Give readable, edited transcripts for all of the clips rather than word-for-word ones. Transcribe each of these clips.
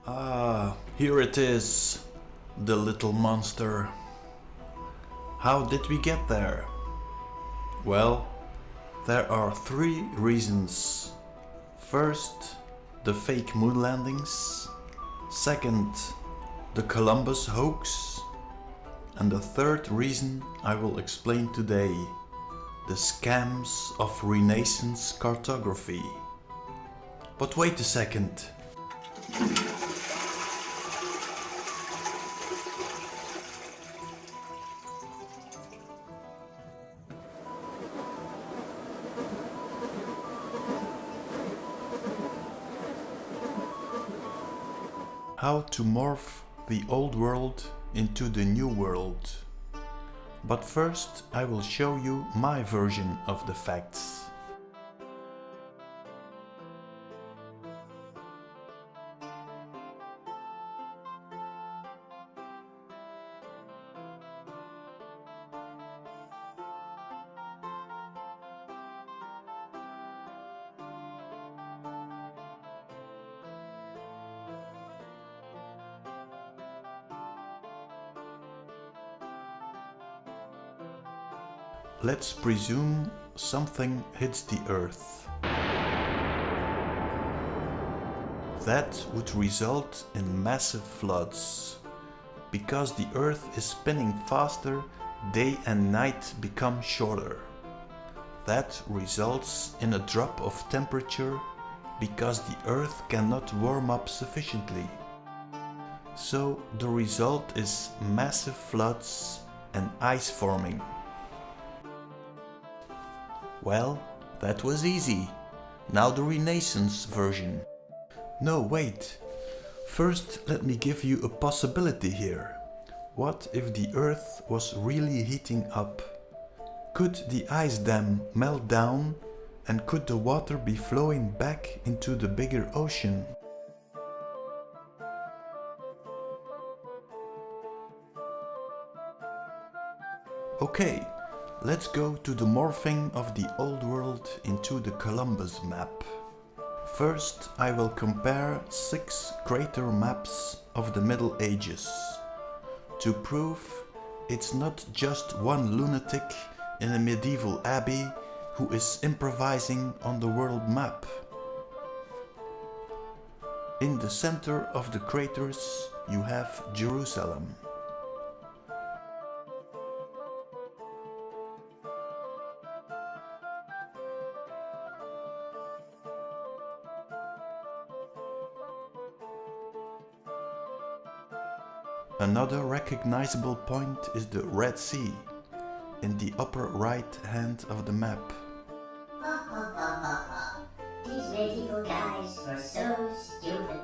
Ah, here it is, the little monster. How did we get there? Well, there are three reasons. First, the fake moon landings. Second, the Columbus hoax. And the third reason I will explain today, the scams of Renaissance cartography. But wait a second. How to morph the old world into the new world. But first I will show you my version of the facts. Let's presume something hits the Earth. That would result in massive floods. Because the Earth is spinning faster, day and night become shorter. That results in a drop of temperature because the Earth cannot warm up sufficiently. So the result is massive floods and ice forming. Well, that was easy. Now the Renaissance version. No, wait. First, let me give you a possibility here. What if the Earth was really heating up? Could the ice dam melt down and could the water be flowing back into the bigger ocean? Okay. Let's go to the morphing of the old world into the Columbus map. First, I will compare 6 crater maps of the Middle Ages. To prove it's not just one lunatic in a medieval abbey who is improvising on the world map. In the center of the craters you have Jerusalem. Another recognizable point is the Red Sea, in the upper right hand of the map. These medieval guys were so stupid.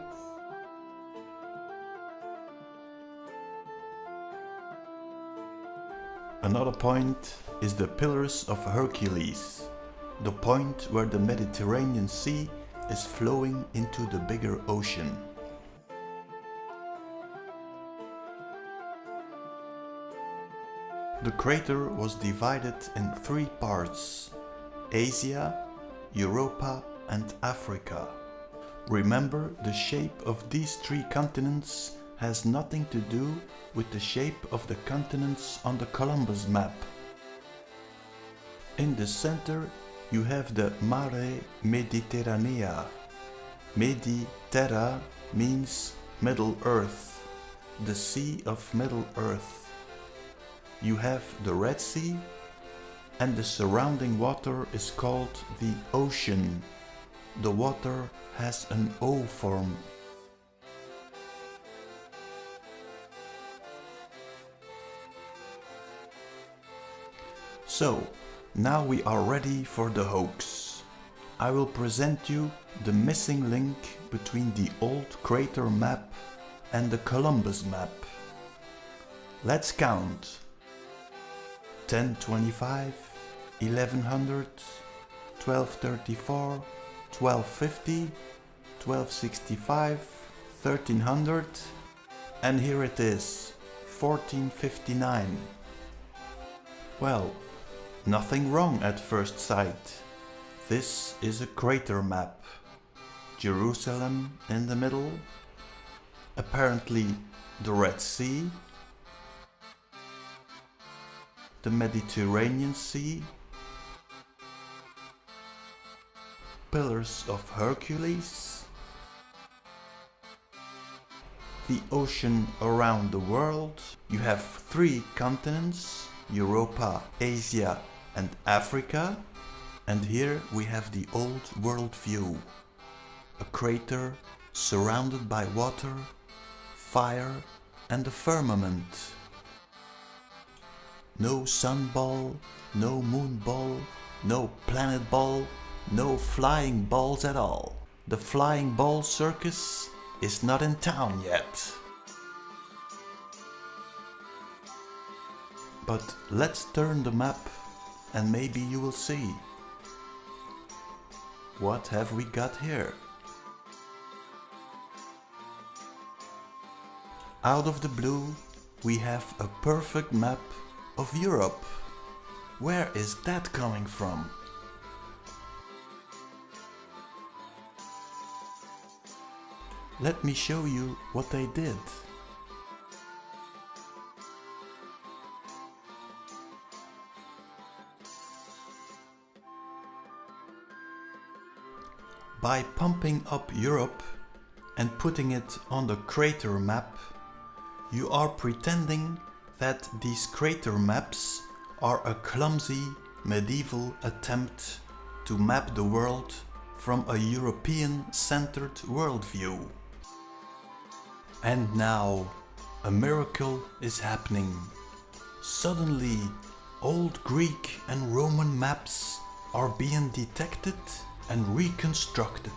Another point is the Pillars of Hercules, the point where the Mediterranean Sea is flowing into the bigger ocean. The crater was divided in 3 parts: Asia, Europa and Africa. Remember, the shape of these 3 continents has nothing to do with the shape of the continents on the Columbus map. In the center you have the Mare Mediterranea. Mediterra means Middle Earth, the Sea of Middle Earth. You have the Red Sea, and the surrounding water is called the ocean. The water has an O form. So, now we are ready for the hoax. I will present you the missing link between the old crater map and the Columbus map. Let's count. 1025, 1100, 1234, 1250, 1265, 1300, and here it is, 1459. Well, nothing wrong at first sight. This is a crater map. Jerusalem in the middle, apparently the Red Sea, the Mediterranean Sea, Pillars of Hercules, the ocean around the world. You have 3 continents, Europa, Asia and Africa. And here we have the old world view. A crater surrounded by water, fire and the firmament. No sun ball, no moon ball, no planet ball, no flying balls at all. The flying ball circus is not in town yet. But let's turn the map and maybe you will see. What have we got here? Out of the blue, we have a perfect map of Europe. Where is that coming from? Let me show you what they did. By pumping up Europe and putting it on the crater map, you are pretending that these crater maps are a clumsy medieval attempt to map the world from a European-centered worldview. And now a miracle is happening. Suddenly, old Greek and Roman maps are being detected and reconstructed.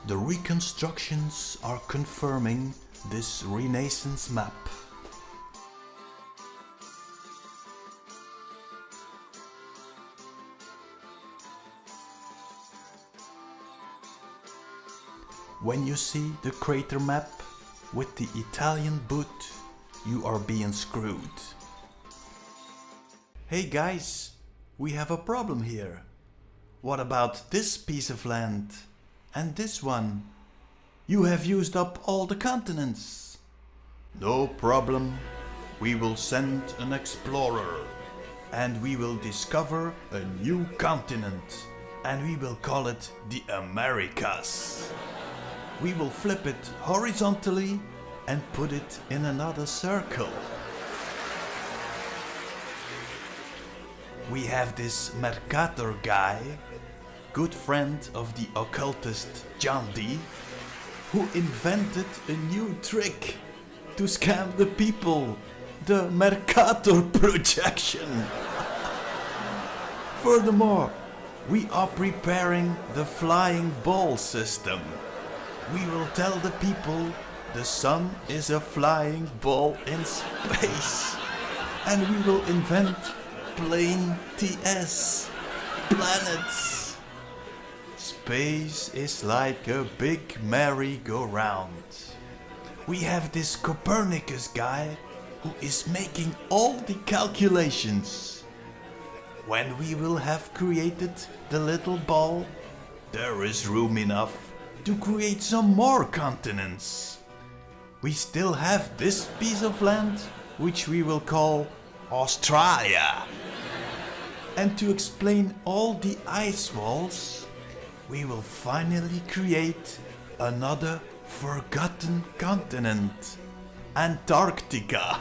The reconstructions are confirming this Renaissance map. When you see the crater map with the Italian boot, you are being screwed. Hey guys, we have a problem here. What about this piece of land? And this one? You have used up all the continents. No problem. We will send an explorer. And we will discover a new continent. And we will call it the Americas. We will flip it horizontally and put it in another circle. We have this Mercator guy, good friend of the occultist John Dee, who invented a new trick to scam the people, the Mercator projection. Furthermore, we are preparing the flying ball system. We will tell the people the sun is a flying ball in space. And we will invent plain TS, planets. Space is like a big merry-go-round. We have this Copernicus guy who is making all the calculations. When we will have created the little ball, there is room enough to create some more continents. We still have this piece of land, which we will call Australia. And to explain all the ice walls, we will finally create another forgotten continent, Antarctica.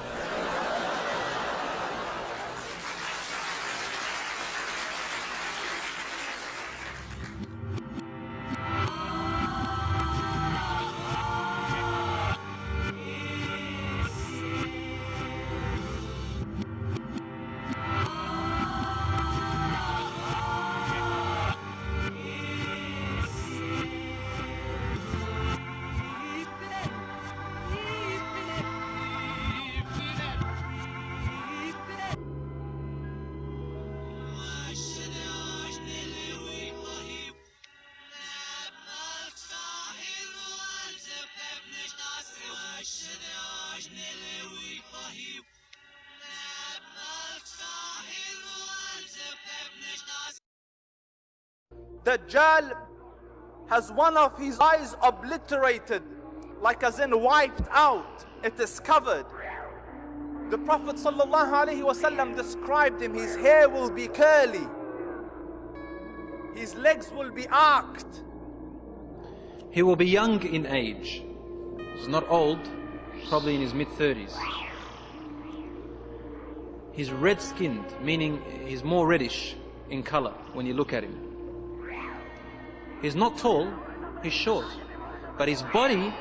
دجال has one of his eyes obliterated, like as in wiped out. It is covered. The Prophet ﷺ described him, his hair will be curly, his legs will be arched. He will be young in age. He's not old, probably in his mid-30s. He's red-skinned, meaning he's more reddish in color when you look at him. He's not tall, he's short, but his body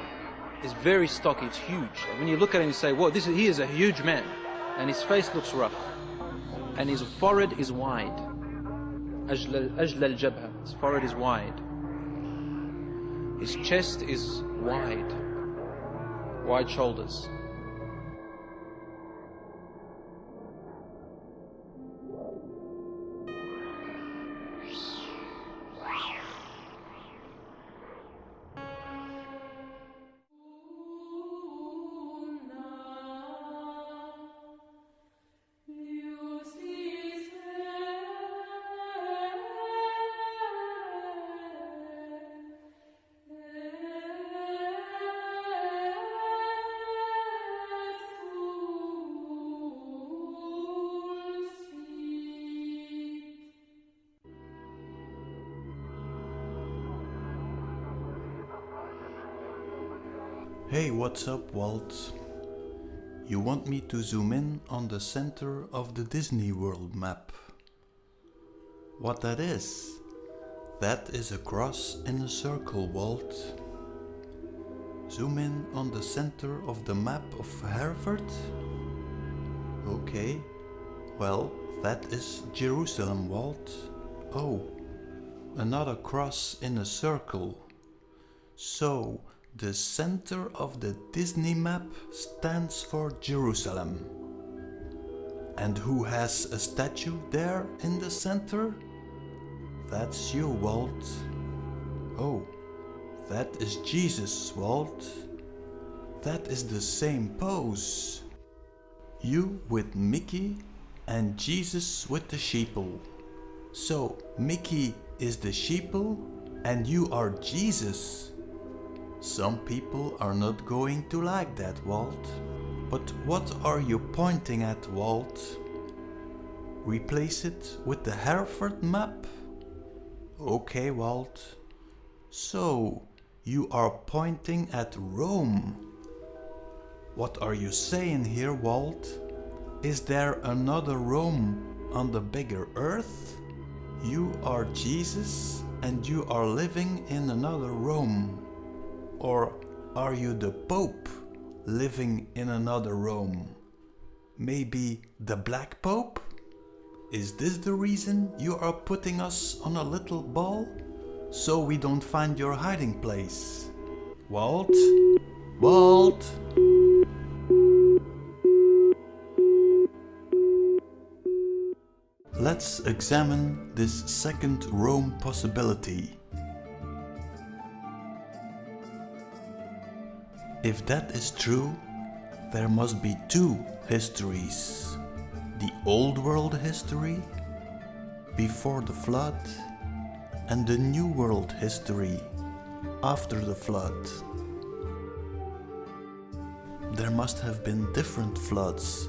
is very stocky, it's huge. When you look at him, you say, whoa, he is a huge man. And his face looks rough. And his forehead is wide. Ajla al-jabha, his forehead is wide. His chest is wide. Wide shoulders. Hey, what's up, Walt? You want me to zoom in on the center of the Disney World map. What that is? That is a cross in a circle, Walt. Zoom in on the center of the map of Hereford? Okay, well, that is Jerusalem, Walt. Oh, another cross in a circle. So, the center of the Disney map stands for Jerusalem. And who has a statue there in the center? That's you, Walt. Oh, that is Jesus, Walt. That is the same pose. You with Mickey and Jesus with the sheeple. So Mickey is the sheeple and you are Jesus. Some people are not going to like that, Walt. But what are you pointing at, Walt? Replace it with the Hereford map? Okay, Walt. So, you are pointing at Rome. What are you saying here, Walt? Is there another Rome on the bigger earth? You are Jesus and you are living in another Rome. Or are you the Pope living in another Rome? Maybe the Black Pope? Is this the reason you are putting us on a little ball? So we don't find your hiding place? Walt? Walt? Let's examine this second Rome possibility. If that is true, there must be two histories. The old world history, before the flood, and the new world history, after the flood. There must have been different floods,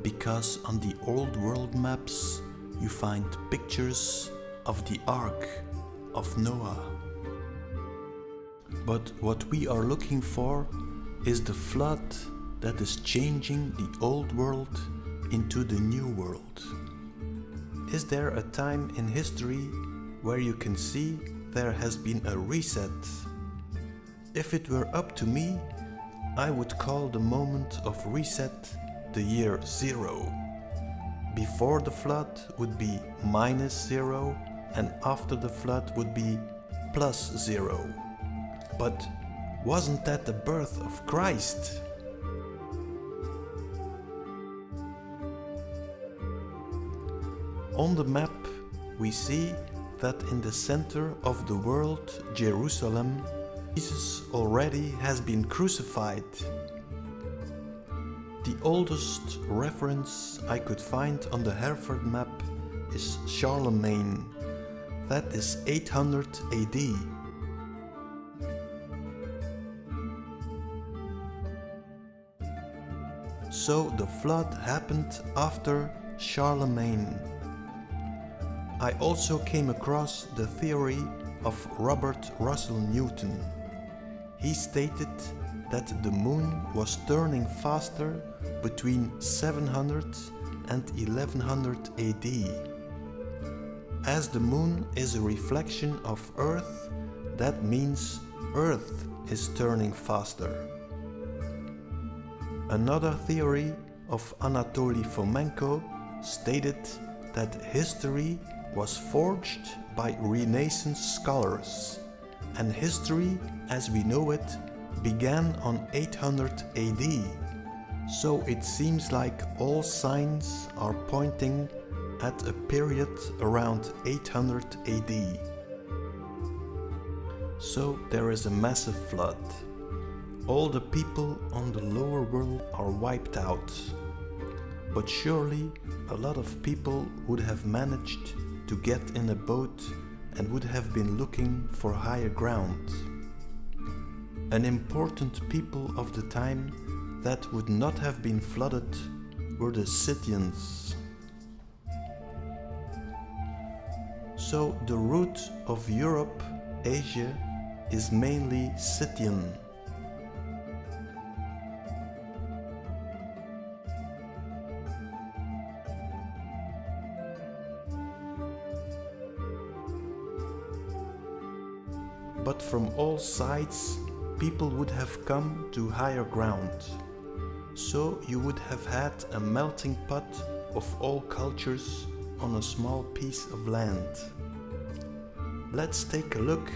because on the old world maps you find pictures of the Ark of Noah. But what we are looking for is the flood that is changing the old world into the new world. Is there a time in history where you can see there has been a reset? If it were up to me, I would call the moment of reset the year 0. Before the flood would be -0 and after the flood would be +0. But wasn't that the birth of Christ? On the map we see that in the center of the world, Jerusalem, Jesus already has been crucified. The oldest reference I could find on the Hereford map is Charlemagne. That is 800 AD. So the flood happened after Charlemagne. I also came across the theory of Robert Russell Newton. He stated that the moon was turning faster between 700 and 1100 AD. As the moon is a reflection of Earth, that means Earth is turning faster. Another theory of Anatoly Fomenko stated that history was forged by Renaissance scholars, and history as we know it began on 800 AD. So it seems like all signs are pointing at a period around 800 AD. So there is a massive flood. All the people on the lower world are wiped out. But surely a lot of people would have managed to get in a boat and would have been looking for higher ground. An important people of the time that would not have been flooded were the Scythians. So the route of Europe, Asia is mainly Scythian. But from all sides, people would have come to higher ground. So you would have had a melting pot of all cultures on a small piece of land. Let's take a look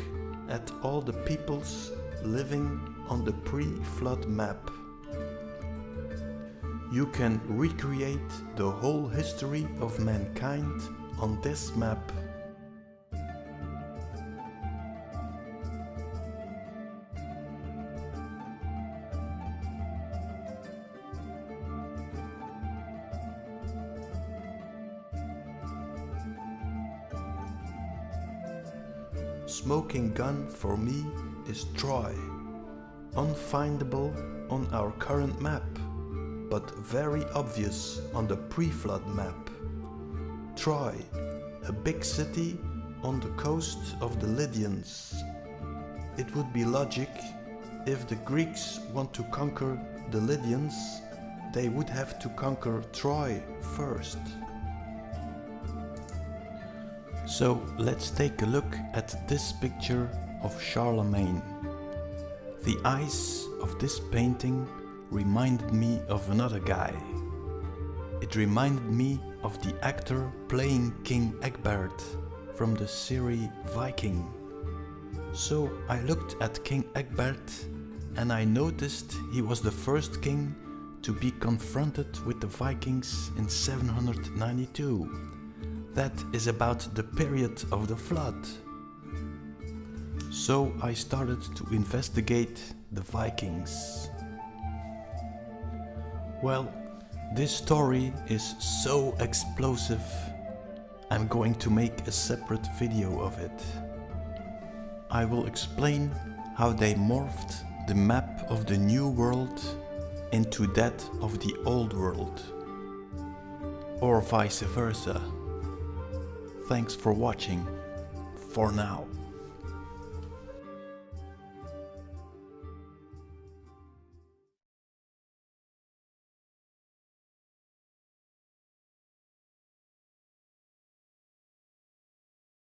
at all the peoples living on the pre-flood map. You can recreate the whole history of mankind on this map. Smoking gun for me is Troy, unfindable on our current map, but very obvious on the pre-flood map. Troy, a big city on the coast of the Lydians. It would be logic if the Greeks want to conquer the Lydians, they would have to conquer Troy first. So let's take a look at this picture of Charlemagne. The eyes of this painting reminded me of another guy. It reminded me of the actor playing King Egbert from the series Viking. So I looked at King Egbert and I noticed he was the first king to be confronted with the Vikings in 792. That is about the period of the flood. So I started to investigate the Vikings. Well, this story is so explosive, I'm going to make a separate video of it. I will explain how they morphed the map of the New World into that of the Old World, or vice versa. Thanks for watching, for now.